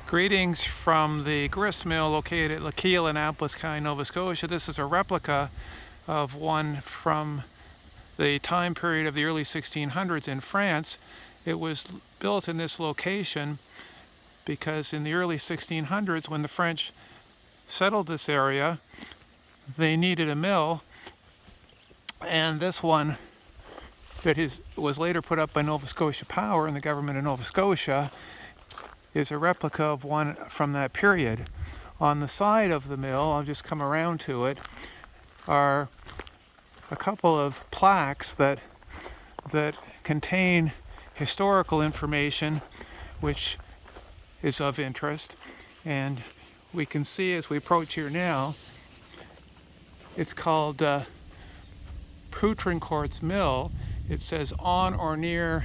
Greetings from the grist mill located at Lequille, Annapolis, Nova Scotia. This is a replica of one from the time period of the early 1600s in France. It was built in this location because in the early 1600s, when the French settled this area, they needed a mill, and this one that was later put up by Nova Scotia Power and the government of Nova Scotia is a replica of one from that period. On the side of the mill, I'll just come around to it, are a couple of plaques that contain historical information which is of interest. And we can see as we approach here now, it's called Poutrincourt's Mill. It says, on or near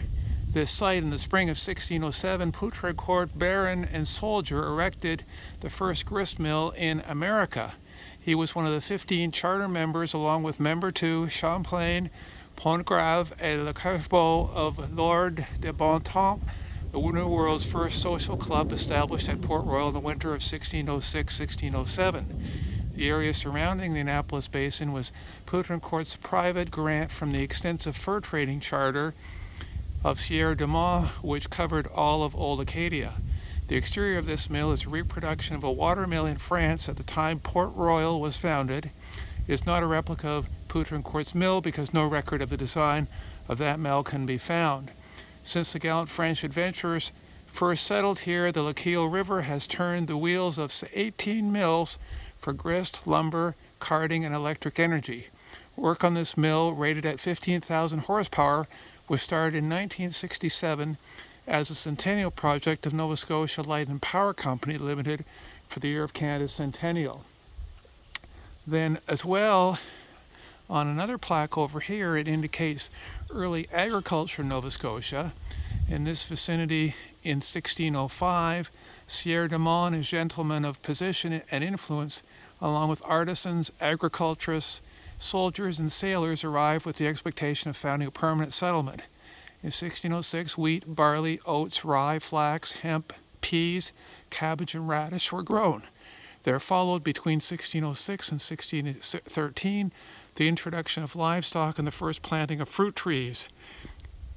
this site in the spring of 1607, Poutrincourt, baron and soldier, erected the first grist mill in America. He was one of the 15 charter members, along with member 2, Champlain, Pontgrave, and Le Corbeau of Lord de Bontemps, the New World's first social club established at Port Royal in the winter of 1606-1607. The area surrounding the Annapolis Basin was Poutrincourt's private grant from the extensive fur trading charter of Sieur de Poutrincourt, which covered all of Old Acadia. The exterior of this mill is a reproduction of a water mill in France at the time Port Royal was founded. It is not a replica of Poutrincourt's mill because no record of the design of that mill can be found. Since the gallant French adventurers first settled here, the Lequille River has turned the wheels of 18 mills for grist, lumber, carding, and electric energy. Work on this mill, rated at 15,000 horsepower, was started in 1967 as a centennial project of Nova Scotia Light and Power Company Limited for the year of Canada's centennial. Then as well, on another plaque over here, it indicates early agriculture in Nova Scotia. In this vicinity in 1605, Sieur de Poutrincourt, a gentleman of position and influence, along with artisans, agriculturists, soldiers, and sailors, arrived with the expectation of founding a permanent settlement. In 1606, wheat, barley, oats, rye, flax, hemp, peas, cabbage, and radish were grown. There followed, between 1606 and 1613, the introduction of livestock and the first planting of fruit trees.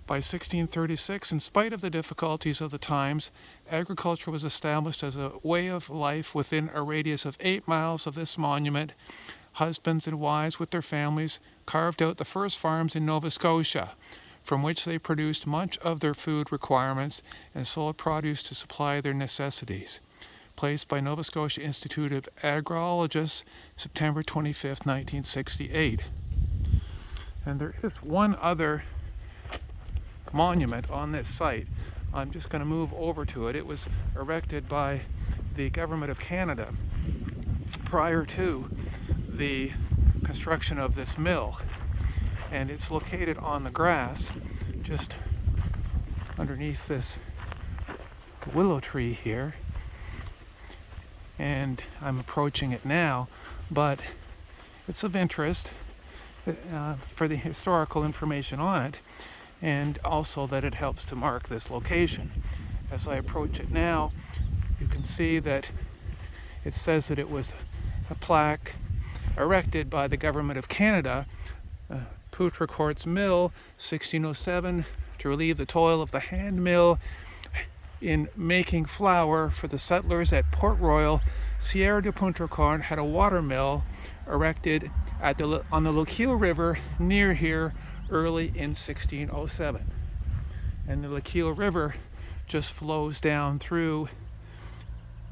By 1636, in spite of the difficulties of the times, agriculture was established as a way of life within a radius of 8 miles of this monument. Husbands and wives with their families carved out the first farms in Nova Scotia, from which they produced much of their food requirements and sold produce to supply their necessities. Placed by Nova Scotia Institute of Agrologists, September 25, 1968. And there is one other monument on this site. I'm just going to move over to it. It was erected by the Government of Canada prior to the construction of this mill, and it's located on the grass just underneath this willow tree here, and I'm approaching it now, but it's of interest for the historical information on it, and also that it helps to mark this location. As I approach it now, you can see that it says that it was a plaque erected by the Government of Canada, Poutrincourt's Mill, 1607, to relieve the toil of the hand mill in making flour for the settlers at Port Royal. Sieur de Poutrincourt had a water mill erected on the Lequille River near here early in 1607. And the Lequille River just flows down through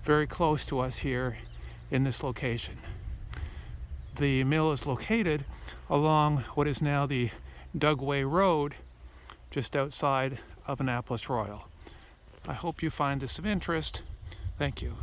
very close to us here in this location. The mill is located along what is now the Dugway Road, just outside of Annapolis Royal. I hope you find this of interest. Thank you.